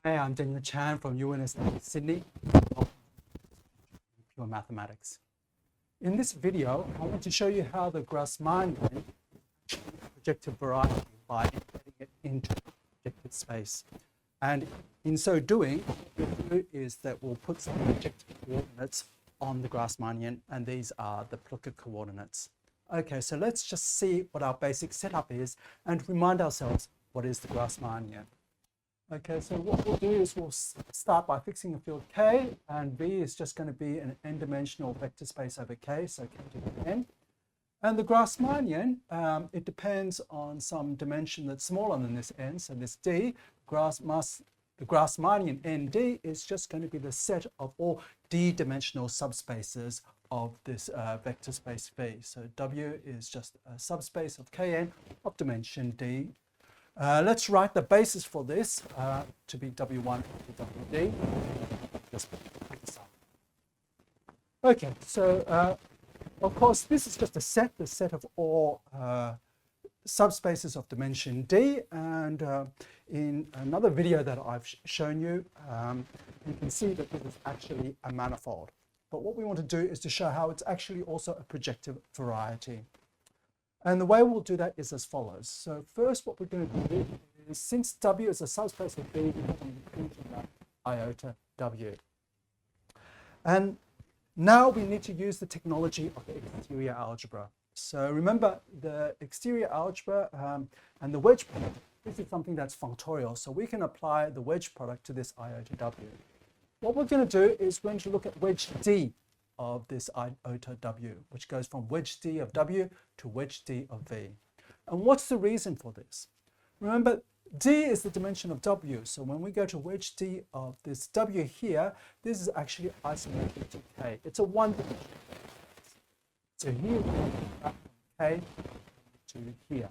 Hey, I'm Daniel Chan from UNS Sydney, Pure Mathematics. In this video, I want to show you how the Grassmannian projective variety by embedding it into projective space. And in so doing, what we'll do is that we'll put some projective coordinates on the Grassmannian, and these are the Plucker coordinates. Okay, so let's just see what our basic setup is and remind ourselves what is the Grassmannian. Okay, so what we'll do is we'll start by fixing a field K, and V is just going to be an n-dimensional vector space over K, so K to the n. And the Grassmannian, it depends on some dimension that's smaller than this n, so this D. The Grassmannian ND is just going to be the set of all d-dimensional subspaces of this vector space V. So W is just a subspace of Kn of dimension D. Let's write the basis for this to be W1 to WD. Just put this up. Okay, so of course this is just the set of all subspaces of dimension D, and in another video that I've shown you, you can see that this is actually a manifold. But what we want to do is to show how it's actually also a projective variety. And the way we'll do that is as follows. So first what we're going to do is, since W is a subspace of B, we're going to enter that iota W. And now we need to use the technology of the exterior algebra. So remember, the exterior algebra and the wedge product, this is something that's functorial. So we can apply the wedge product to this iota W. What we're going to do is we're going to look at wedge D of this iota W, which goes from wedge D of W to wedge D of V. And what's the reason for this? Remember, D is the dimension of W, so when we go to wedge D of this W here, this is actually isometric to K. It's a one-dimensional. So here we go from K to here.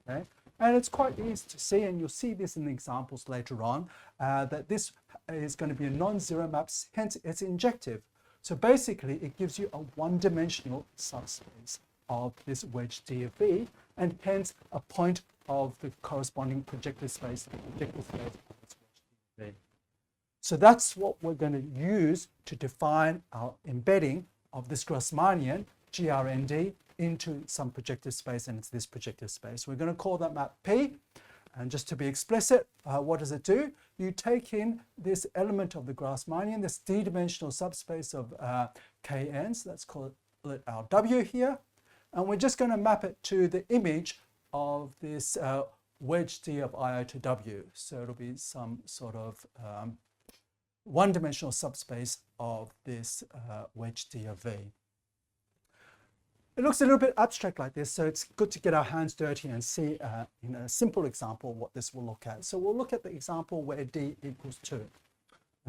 Okay? And it's quite easy to see, and you'll see this in the examples later on, that this is going to be a non-zero map, hence it's injective. So basically, it gives you a one-dimensional subspace of this wedge D of V, and hence a point of the corresponding projective space, of this wedge D of V. So that's what we're going to use to define our embedding of this Grassmannian, GRND, into some projective space, and it's this projective space. We're going to call that map P. And just to be explicit, what does it do? You take in this element of the Grassmannian, this d-dimensional subspace of Kn, so let's call it our W here, and we're just going to map it to the image of this wedge D of iota W. So it'll be some sort of one-dimensional subspace of this wedge D of V. It looks a little bit abstract like this, so it's good to get our hands dirty and see in a simple example what this will look at. So we'll look at the example where D equals 2.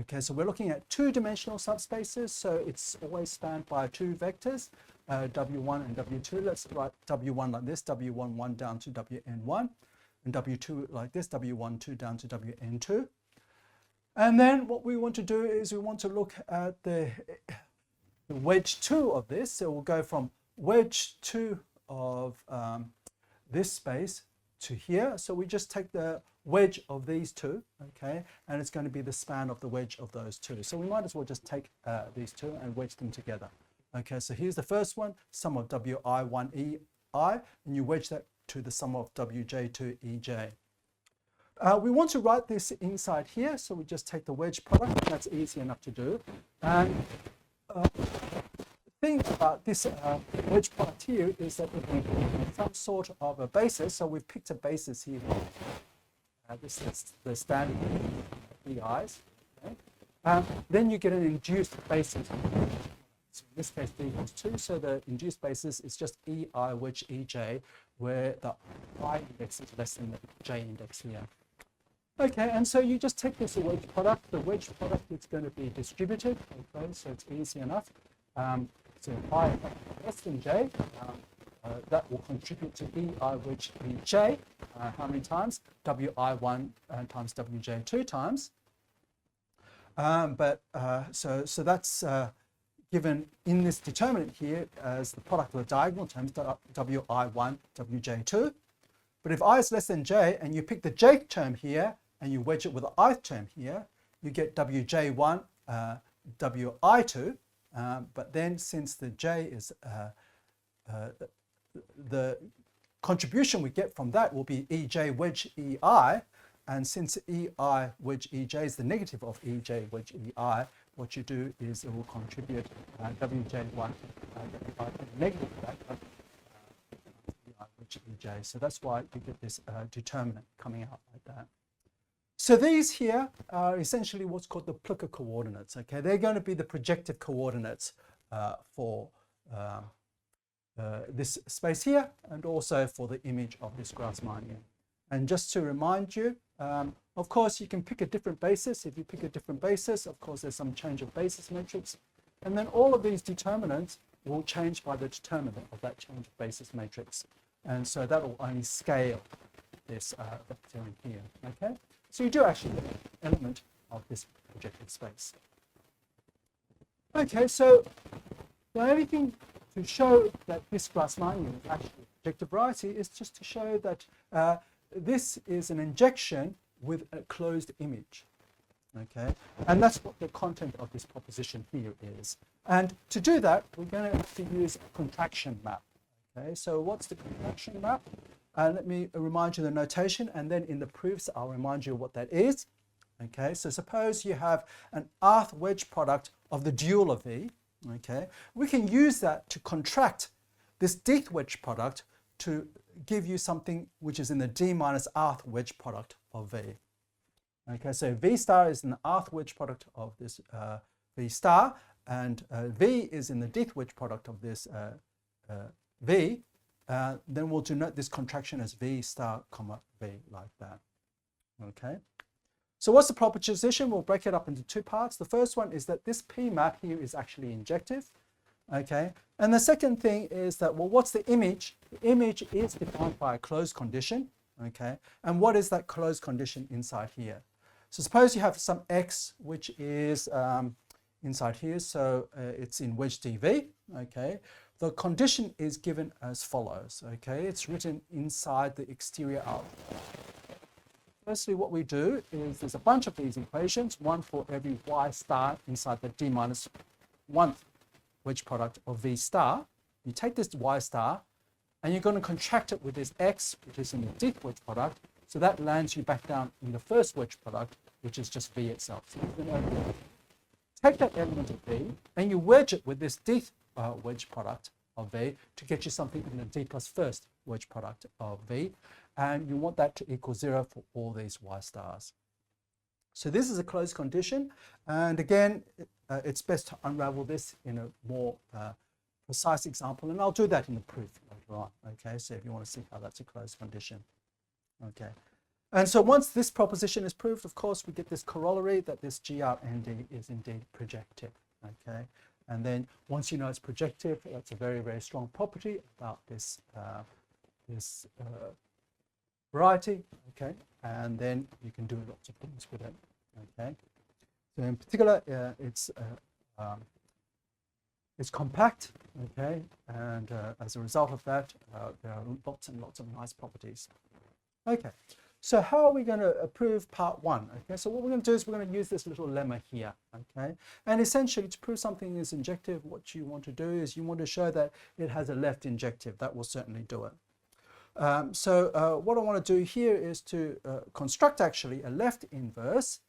Okay, so we're looking at two-dimensional subspaces, so it's always spanned by two vectors, W1 and W2. Let's write W1 like this, W11 down to Wn1, and W2 like this, W12 down to Wn2. And then what we want to do is we want to look at the wedge 2 of this, so we'll go from wedge 2 of this space to here. So we just take the wedge of these two, okay, and it's going to be the span of the wedge of those two. So we might as well just take these two and wedge them together. Okay, so here's the first one, sum of Wi1 EI, and you wedge that to the sum of Wj2 EJ. We want to write this inside here, so we just take the wedge product, and that's easy enough to do. And thing about this wedge product here is that it will be some sort of a basis. So we've picked a basis here. This is the standard EIs. Okay? Then you get an induced basis. So in this case, D equals 2. So the induced basis is just EI wedge EJ, where the I index is less than the J index here. Okay, and so you just take this wedge product. The wedge product is going to be distributed. Okay, so it's easy enough. So I less than J, that will contribute to EI wedge EJ. How many times? Wi1 times Wj2 times. So that's given in this determinant here as the product of the diagonal terms, Wi1, Wj2. But if I is less than J and you pick the J term here and you wedge it with the ith term here, you get wj1, wi2, but then since the j is the contribution we get from that will be ej wedge ei, and since ei wedge ej is the negative of ej wedge ei, what you do is it will contribute wj1 negative of that ei wedge ej. So that's why you get this determinant coming out like that. So these here are essentially what's called the Plucker coordinates. Okay, they're going to be the projective coordinates for this space here, and also for the image of this Grassmannian. And just to remind you, of course, you can pick a different basis. If you pick a different basis, of course, there's some change of basis matrix. And then all of these determinants will change by the determinant of that change of basis matrix. And so that will only scale this vector in here. Okay? So you do actually get an element of this projective space. Okay, so the only thing to show that this Grassmannian is actually a projective variety is just to show that this is an injection with a closed image. Okay, and that's what the content of this proposition here is. And to do that, we're going to have to use a contraction map. Okay, so what's the contraction map? Let me remind you the notation, and then in the proofs, I'll remind you what that is. Okay, so suppose you have an rth wedge product of the dual of V. Okay, we can use that to contract this dth wedge product to give you something which is in the d minus rth wedge product of V. Okay, so V star is in the rth wedge product of this V star, and V is in the dth wedge product of this V. Then we'll denote this contraction as V star comma V like that. Okay. So what's the proposition? We'll break it up into two parts. The first one is that this P map here is actually injective. Okay. And the second thing is that, well, what's the image? The image is defined by a closed condition. Okay. And what is that closed condition inside here? So suppose you have some X which is inside here. So it's in wedge dV. Okay. The condition is given as follows. Okay. It's written inside the exterior out. Firstly, what we do is there's a bunch of these equations, one for every y star inside the d minus 1th wedge product of V star. You take this y star and you're going to contract it with this x, which is in the dth wedge product. So that lands you back down in the first wedge product, which is just V itself. So you're going to take that element of V and you wedge it with this dth wedge product of V to get you something in the d plus first wedge product of V. And you want that to equal 0 for all these y stars. So this is a closed condition. And again, it's best to unravel this in a more precise example. And I'll do that in the proof later on. Okay, so if you want to see how that's a closed condition. Okay. And so once this proposition is proved, of course, we get this corollary that this GRND is indeed projective. Okay. And then once you know it's projective, that's a very, very strong property about this variety, okay, and then you can do lots of things with it, okay. So in particular, it's compact, okay, and as a result of that, there are lots and lots of nice properties. Okay, so how are we going to prove part one? Okay, so what we're going to do is we're going to use this little lemma here, okay, and essentially to prove something is injective, what you want to do is you want to show that it has a left injective. That will certainly do it. So what I want to do here is to construct actually a left inverse,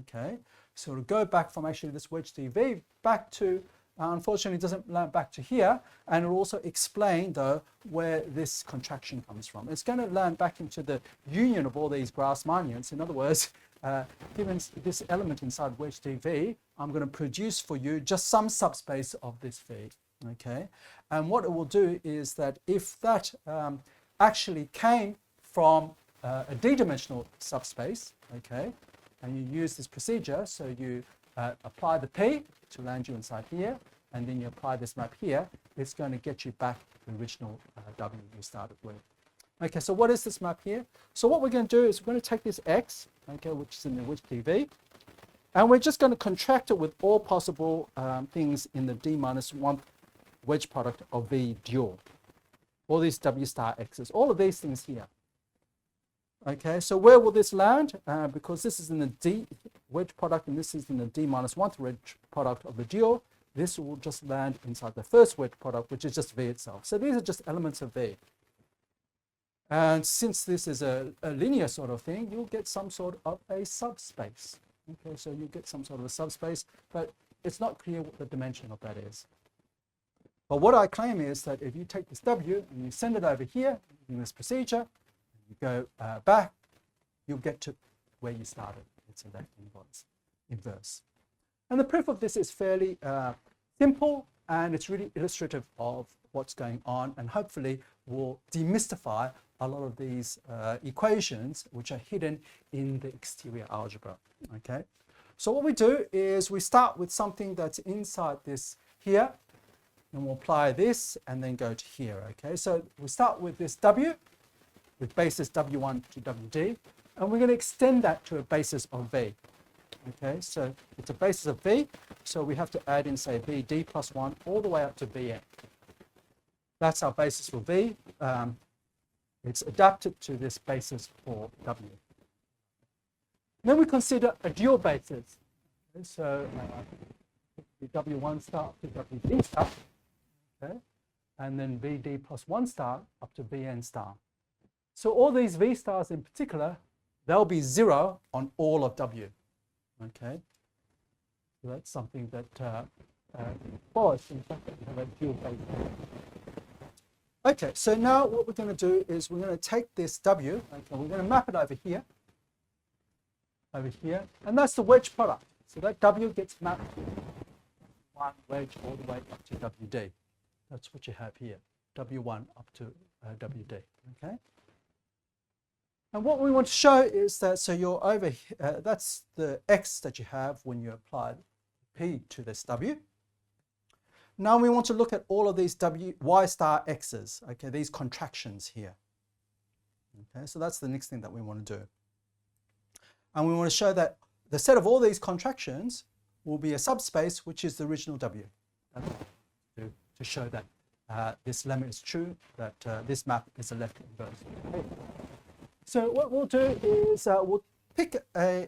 okay, so to go back from actually this wedge dV back to, unfortunately it doesn't land back to here, and it will also explain though where this contraction comes from. It's going to land back into the union of all these Grassmannians. In other words, given this element inside wedge dV, I'm going to produce for you just some subspace of this V, okay, and what it will do is that if that actually came from a d-dimensional subspace, okay, and you use this procedure, so you apply the P to land you inside here, and then you apply this map here, it's going to get you back to the original W you started with. Okay, so what is this map here? So what we're going to do is we're going to take this X, okay, which is in the wedge dV, and we're just going to contract it with all possible things in the d minus 1th wedge product of V dual. All these W star X's, all of these things here. Okay, so where will this land? Because this is in the D wedge product and this is in the D minus 1th wedge product of the dual, this will just land inside the first wedge product, which is just V itself. So these are just elements of V. And since this is a linear sort of thing, you'll get some sort of a subspace. Okay, so you get some sort of a subspace, but it's not clear what the dimension of that is. But what I claim is that if you take this W and you send it over here in this procedure, you go back, you'll get to where you started. It's in that inverse. And the proof of this is fairly simple, and it's really illustrative of what's going on, and hopefully will demystify a lot of these equations which are hidden in the exterior algebra. Okay, so what we do is we start with something that's inside this here, and we'll apply this and then go to here. Okay, so we start with this W with basis W1 to WD, and we're going to extend that to a basis of V. Okay, so it's a basis of V, so we have to add in, say, VD plus 1 all the way up to Vn. That's our basis for V. It's adapted to this basis for W. Then we consider a dual basis. Okay, so the W1 star up to WD star, okay, and then VD plus 1 star up to Vn star. So all these V stars in particular, they'll be 0 on all of W. Okay, so that's something that follows in fact that we have a dual basis. Okay, so now what we're going to do is we're going to take this W, okay, we're going to map it over here, and that's the wedge product. So that W gets mapped to one wedge all the way up to WD. That's what you have here, W1 up to WD. Okay. And what we want to show is that, so you're over here, that's the X that you have when you apply P to this W. Now we want to look at all of these Y star X's, okay, these contractions here. Okay, so that's the next thing that we want to do. And we want to show that the set of all these contractions will be a subspace, which is the original W. To show that this lemma is true, that this map is a left inverse. Okay. So what we'll do is we'll pick an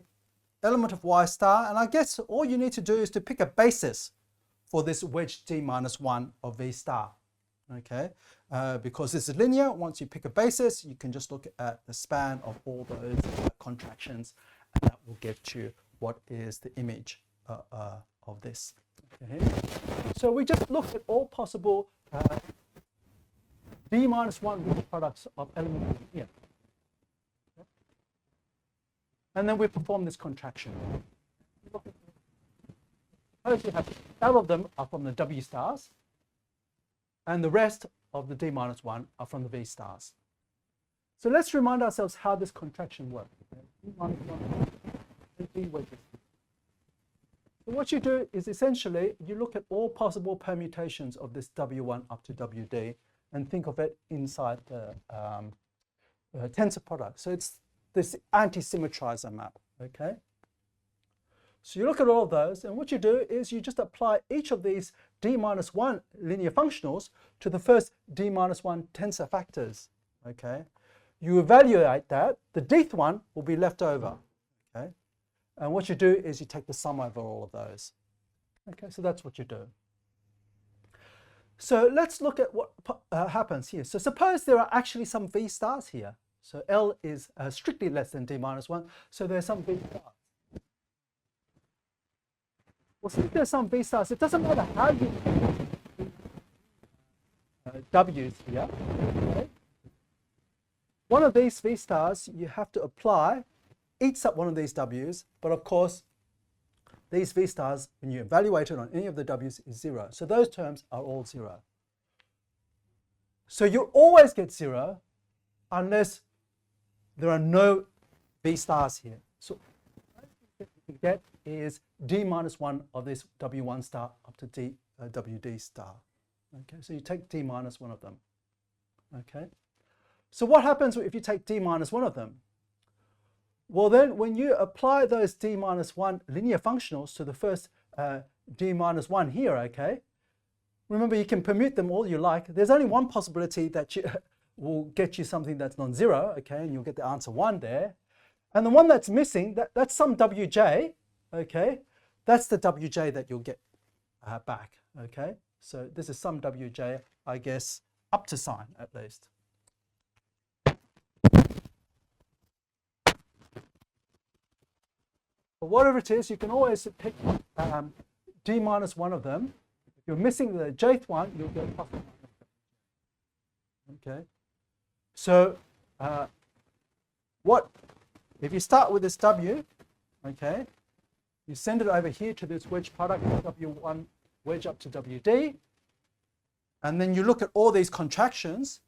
element of Y star, and I guess all you need to do is to pick a basis for this wedge D minus 1 of V star, okay? Because this is linear, once you pick a basis, you can just look at the span of all those contractions, and that will get you what is the image of this. Okay? So we just looked at all possible D minus 1 products of elements here. And then we perform this contraction. Suppose you have all of them are from the W stars, and the rest of the D minus 1 are from the V stars. So let's remind ourselves how this contraction works. D minus 1 and V wedges. So what you do is essentially you look at all possible permutations of this W1 up to WD and think of it inside the tensor product. So it's this anti-symmetrizer map, okay? So you look at all of those, and what you do is you just apply each of these D minus 1 linear functionals to the first D minus 1 tensor factors, okay? You evaluate that, the dth one will be left over, okay? And what you do is you take the sum over all of those. Okay, so that's what you do. So let's look at what happens here. So suppose there are actually some V stars here. So L is strictly less than D minus 1, so there's some V stars. Well, since there's some V stars, it doesn't matter how you W's here. Okay? One of these V stars, you have to apply, eats up one of these W's, but of course, these V stars, when you evaluate it on any of the W's, is 0. So those terms are all 0. So you always get 0 unless there are no V stars here. So what you get is D minus 1 of this W1 star up to D, WD star. Okay, so you take D minus 1 of them. Okay, so what happens if you take D minus 1 of them? Well, then when you apply those D minus 1 linear functionals to the first D minus 1 here, okay, remember you can permute them all you like. There's only one possibility that will get you something that's non-zero, okay, and you'll get the answer 1 there. And the one that's missing, that's some wj, okay, that's the wj that you'll get back, okay. So this is some wj, I guess, up to sign at least. But whatever it is, you can always pick d minus one of them. If you're missing the jth one, you'll get plus or minus. Okay. So if you start with this w, okay, you send it over here to this wedge product w1 wedge up to wd, and then you look at all these contractions,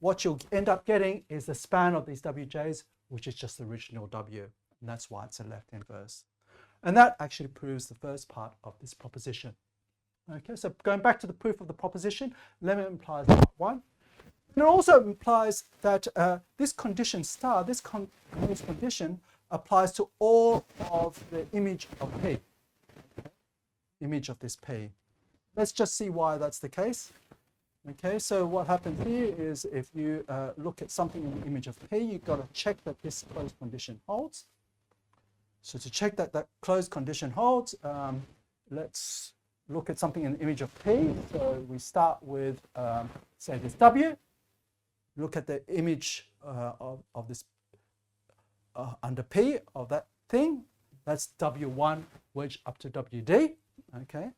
what you'll end up getting is the span of these wj's, which is just the original w, and that's why it's a left inverse. And that actually proves the first part of this proposition. Okay, so going back to the proof of the proposition, lemma implies part 1. And it also implies that this condition star, this condition applies to all of the image of P, okay? Image of this P. Let's just see why that's the case. Okay, so what happens here is if you look at something in the image of P, you've got to check that this closed condition holds. So to check that that closed condition holds, let's look at something in the image of P. So we start with, say, this W. Look at the image of this under P of that thing. That's W1 wedge up to WD. Okay.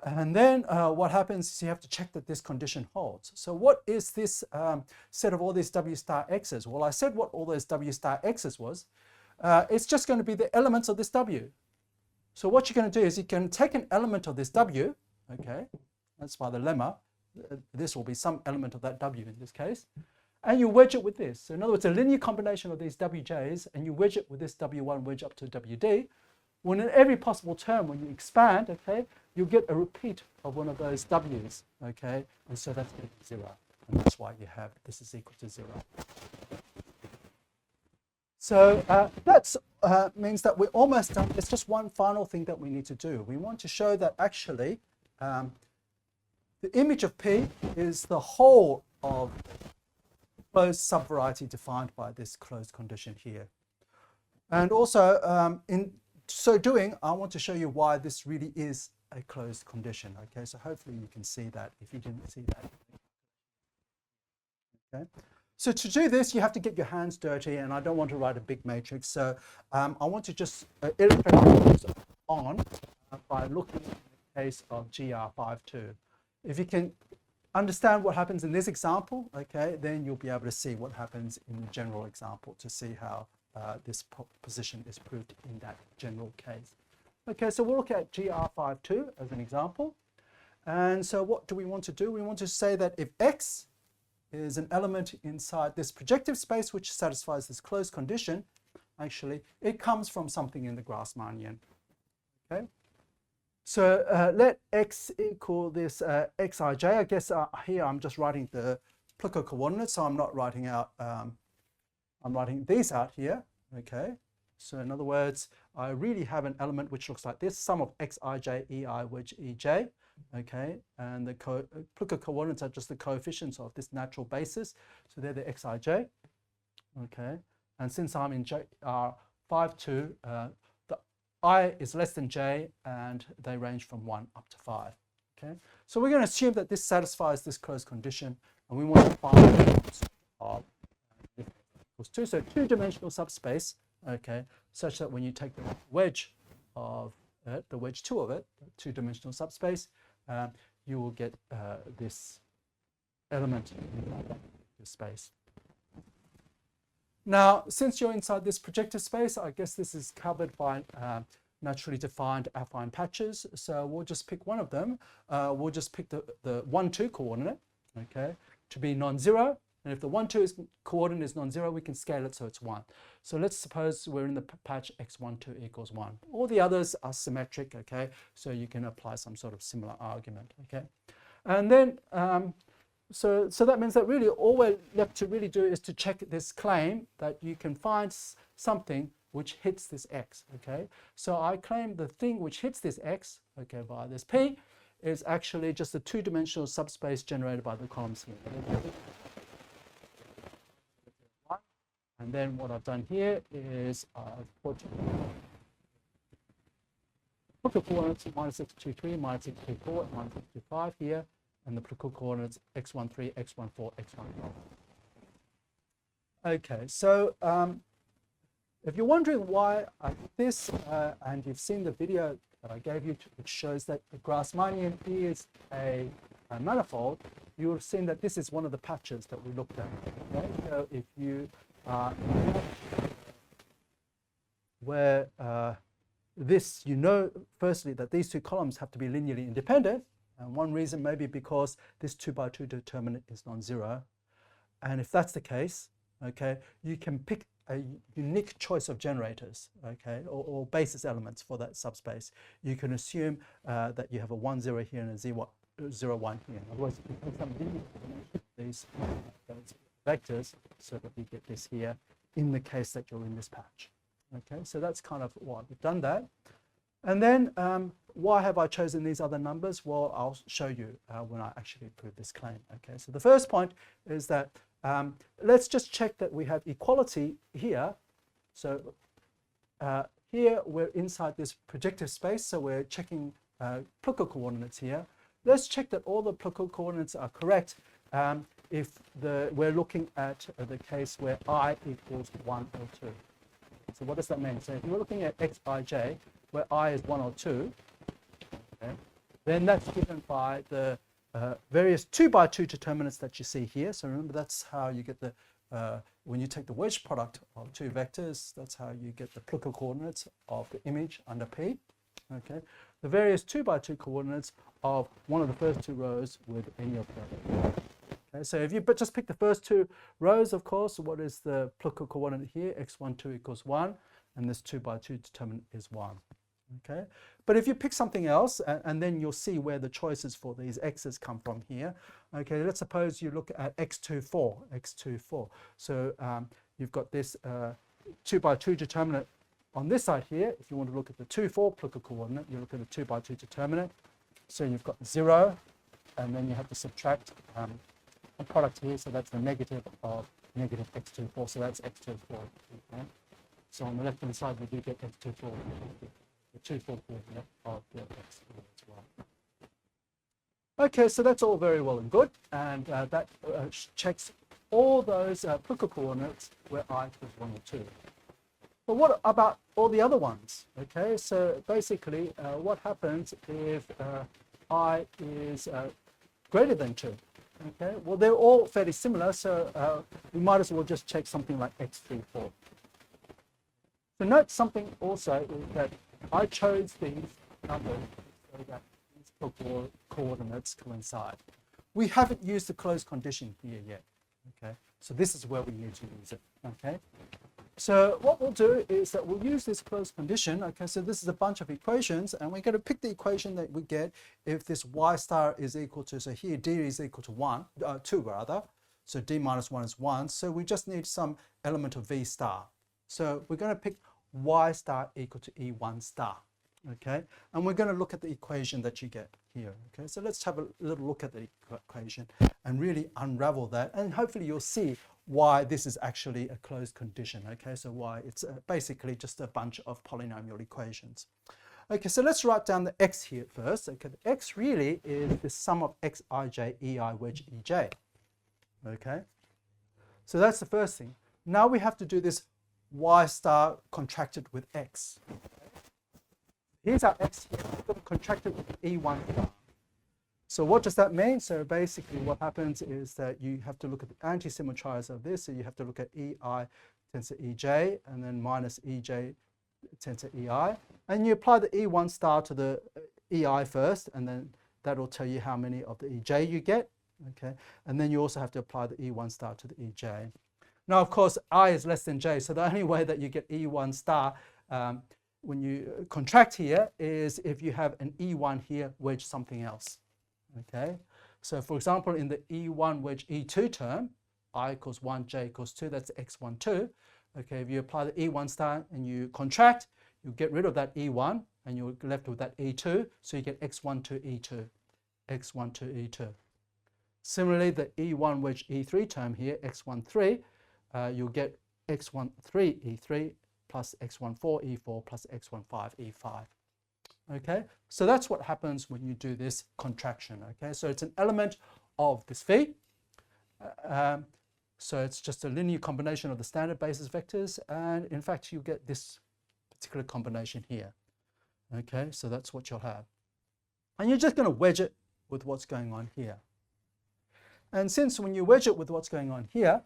And then what happens is you have to check that this condition holds. So what is this set of all these W star X's? Well, I said what all those W star X's was. It's just going to be the elements of this W. So what you're going to do is you can take an element of this W, okay, that's by the lemma. This will be some element of that W in this case, and you wedge it with this. So in other words, a linear combination of these Wj's, and you wedge it with this W1 wedge up to WD. When in every possible term, when you expand, okay, you'll get a repeat of one of those W's, okay, and so that's going to be 0, and that's why you have this is equal to 0. So that means that we're almost done. There's just one final thing that we need to do. We want to show that actually the image of P is the whole of closed subvariety defined by this closed condition here. And also, in so doing, I want to show you why this really is a closed condition. Okay, so hopefully you can see that if you didn't see that. Okay. So to do this, you have to get your hands dirty, and I don't want to write a big matrix. So I want to just illustrate this on by looking at the case of GR52. If you can understand what happens in this example, okay, then you'll be able to see what happens in the general example to see how this proposition is proved in that general case. Okay, so we'll look at GR52 as an example. And so what do we want to do? We want to say that if X is an element inside this projective space which satisfies this closed condition, actually, it comes from something in the Grassmannian. Okay? So let X equal this Xij. I guess here I'm just writing the Plucker coordinates, so I'm not writing out, I'm writing these out here. Okay? So in other words, I really have an element which looks like this, sum of Xij, Ei, wedge Ej. Okay, and the Plucker coordinates are just the coefficients of this natural basis, so they're the Xij. Okay, and since I'm in GR52, the I is less than j, and they range from 1 up to 5. Okay, so we're going to assume that this satisfies this closed condition, and we want to find of equals 2, so two-dimensional subspace. Okay, such that when you take the wedge of the wedge 2 of it, two-dimensional subspace, you will get this element in the space. Now, since you're inside this projective space, I guess this is covered by naturally defined affine patches. So we'll just pick one of them. We'll just pick the 1, 2 coordinate, okay, to be non-zero. And if the 1, 2 coordinate is non-zero, we can scale it so it's 1. So let's suppose we're in the patch x1, 2 equals 1. All the others are symmetric, okay? So you can apply some sort of similar argument, okay? And then, so that means that really all we're left to really do is to check this claim that you can find something which hits this x, okay? So I claim the thing which hits this x, okay, via this p, is actually just a two-dimensional subspace generated by the columns here. And then what I've done here is I've put the coordinates -x23, -x24, -x25 here, and the Plucker coordinates x13, x14, x15. Okay, so if you're wondering why I did this, and you've seen the video that I gave you, which shows that the Grassmannian is a manifold, you will have seen that this is one of the patches that we looked at. Okay? So if you where this, you know, firstly, that these two columns have to be linearly independent. And one reason may be because this 2 by 2 determinant is non-zero. And if that's the case, okay, you can pick a unique choice of generators, okay, or basis elements for that subspace. You can assume that you have a 1, 0 here and a 0, 1 here. Otherwise, you can take some linear these vectors so that we get this here in the case that you're in this patch. Okay, so that's kind of why we've done that. And then why have I chosen these other numbers? Well, I'll show you when I actually prove this claim. Okay, so the first point is that let's just check that we have equality here. So here we're inside this projective space, so we're checking Plucker coordinates here. Let's check that all the Plucker coordinates are correct if we're looking at the case where I equals 1 or 2. So what does that mean? So if you're looking at xij, where I is 1 or 2, okay, then that's given by the various 2 by 2 determinants that you see here. So remember, that's how you get the, when you take the wedge product of two vectors, that's how you get the Plucker coordinates of the image under P. Okay, the various 2 by 2 coordinates of one of the first two rows with any of them. Okay, so if you just pick the first two rows, of course, what is the Plucker coordinate here? x12 equals 1, and this 2 by 2 determinant is 1. Okay, but if you pick something else, and then you'll see where the choices for these x's come from here. Okay, let's suppose you look at x24. So you've got this 2 by 2 determinant on this side here. If you want to look at the 2, 4 Plucker coordinate, you look at the 2 by 2 determinant. So you've got 0, and then you have to subtract a product here, so that's the negative of negative x24, so that's x24. Okay? So on the left hand side we do get x24, the 2, 4 coordinate of the x as well. Okay, so that's all very well and good, and that checks all those Plucker coordinates where I equals 1 or 2. But what about all the other ones? Okay, so basically what happens if I is greater than 2? Okay, well, they're all fairly similar, so we might as well just check something like x34. So note something also is that I chose these numbers so that these Plucker coordinates coincide. We haven't used the closed condition here yet. Okay, so this is where we need to use it. Okay, so what we'll do is that we'll use this closed condition. Okay, so this is a bunch of equations, and we're going to pick the equation that we get if this y star is equal to, so here d is equal to 2 rather, so d minus 1 is 1, so we just need some element of v star. So we're going to pick y star equal to e1 star. Okay, and we're going to look at the equation that you get here. Okay, so let's have a little look at the equation and really unravel that, and hopefully you'll see why this is actually a closed condition. Okay, so why it's basically just a bunch of polynomial equations. Okay, so let's write down the x here first. Okay, the x really is the sum of xij, ei, wedge, ej. Okay, so that's the first thing. Now we have to do this y star contracted with x. Here's our x here, we're going to contract it with e1 star. So what does that mean? So basically what happens is that you have to look at the anti-symmetries of this. So you have to look at ei tends to ej, and then minus ej tends to ei. And you apply the e1 star to the ei first, and then that will tell you how many of the ej you get. Okay, and then you also have to apply the e1 star to the ej. Now, of course, I is less than j, so the only way that you get e1 star when you contract here is if you have an e1 here wedge something else. Okay, so for example, in the e1 wedge e2 term, I equals 1, j equals 2, that's x12. Okay, if you apply the e1 star and you contract, you get rid of that e1 and you're left with that e2, so you get x12 e2. x12, E2. Similarly, the E1 wedge E3 term here, x13, you'll get x13 E3 plus x14 E4 plus x15 E5. Okay, so that's what happens when you do this contraction. Okay, so it's an element of this V. So it's just a linear combination of the standard basis vectors, and in fact you get this particular combination here. Okay, so that's what you'll have. And you're just going to wedge it with what's going on here. And since when you wedge it with what's going on here,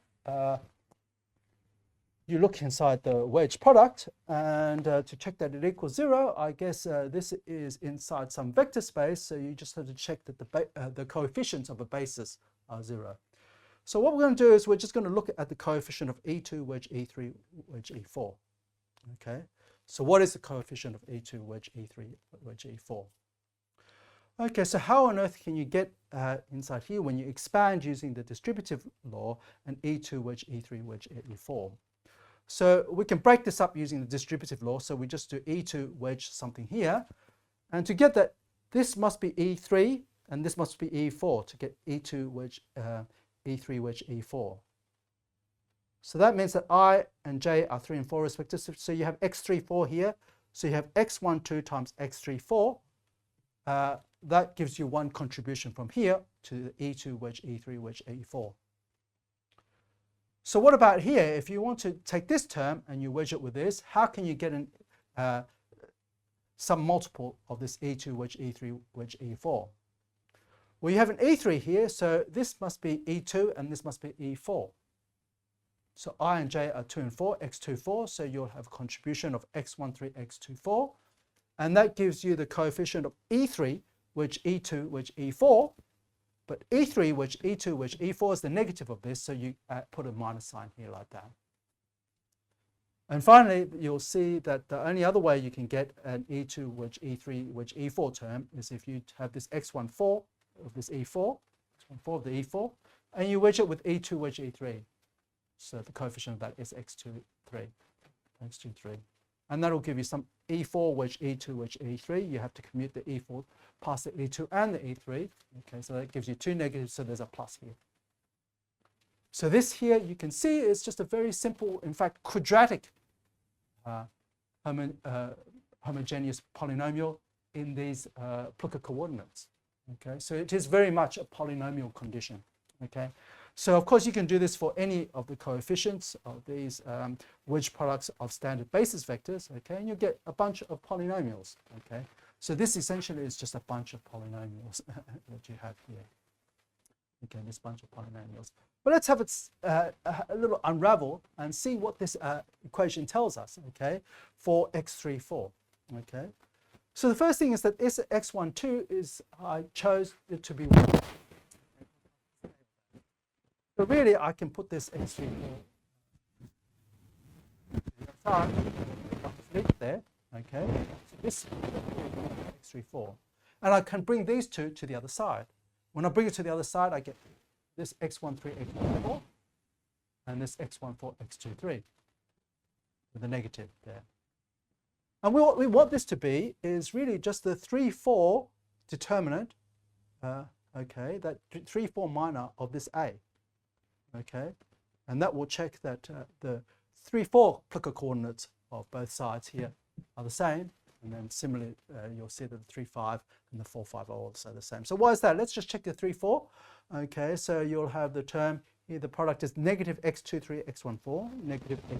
you look inside the wedge product, and to check that it equals 0, I guess this is inside some vector space, so you just have to check that the coefficients of a basis are 0. So what we're going to do is we're just going to look at the coefficient of E2 wedge E3 wedge E4. Okay, so what is the coefficient of E2 wedge E3 wedge E4? Okay, so how on earth can you get inside here when you expand using the distributive law and E2 wedge E3 wedge E4? So we can break this up using the distributive law. So we just do E2 wedge something here. And to get that, this must be E3 and this must be E4 to get E2 wedge E3 wedge E4. So that means that I and j are 3 and 4 respectively. So you have x34 here. So you have x12 times x34. That gives you one contribution from here to the E2 wedge E3 wedge E4. So what about here? If you want to take this term and you wedge it with this, how can you get some multiple of this E2 wedge E3 wedge E4? Well, you have an E3 here, so this must be E2 and this must be E4. So I and j are 2 and 4, x24, so you'll have a contribution of x13, x24, and that gives you the coefficient of E3 wedge E2 wedge E4. But E3 wedge E2 wedge E4 is the negative of this, so you put a minus sign here like that. And finally, you'll see that the only other way you can get an E2 wedge E3 wedge E4 term is if you have this x14 of this E4, x14 of the E4, and you wedge it with E2 wedge E3. So the coefficient of that is x23. And that'll give you some E4 wedge E2 wedge E3. You have to commute the E4 past the E2 and the E3. Okay, so that gives you two negatives, so there's a plus here. So this here you can see is just a very simple, in fact, quadratic homogeneous polynomial in these Plucker coordinates. Okay, so it is very much a polynomial condition. Okay, so of course you can do this for any of the coefficients of these wedge products of standard basis vectors. Okay, and you get a bunch of polynomials. Okay, so this essentially is just a bunch of polynomials that you have here. Okay, this bunch of polynomials. But let's have it a little unravel and see what this equation tells us. Okay, for x34. Okay, so the first thing is that this x12 is I chose it to be 1. So really, I can put this x34 there. Okay, so this x34, and I can bring these two to the other side. When I bring it to the other side, I get this x13, x14, and this x14, x23, with a negative there. And what we want this to be is really just the 3-4 determinant, okay, that 3-4 minor of this A. Okay, and that will check that the 3-4 Plucker coordinates of both sides here are the same, and then similarly you'll see that the 3-5 and the 4-5 are also the same. So why is that? Let's just check the 3-4. Okay, so you'll have the term here, the product is negative x23 x14, negative x23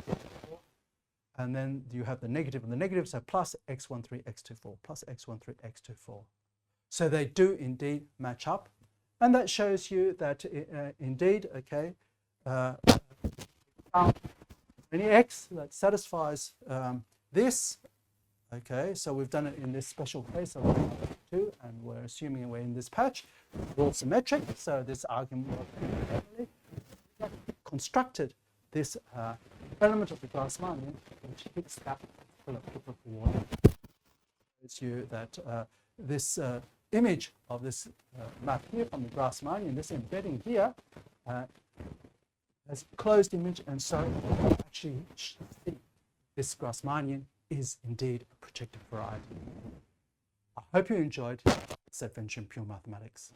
x24, and then you have the negative and the negative, so plus x13 x24, plus x13 x24. So they do indeed match up. And that shows you that indeed, okay, any x that satisfies this, okay, so we've done it in this special case of 2, and we're assuming we're in this patch, we're all symmetric, so this argument will constructed this element of the Grassmannian which hits that particular coordinate. Shows you that this image of this map here from the Grassmannian, this embedding here, as a closed image, and so actually this Grassmannian is indeed a projective variety. I hope you enjoyed. set venture in pure mathematics.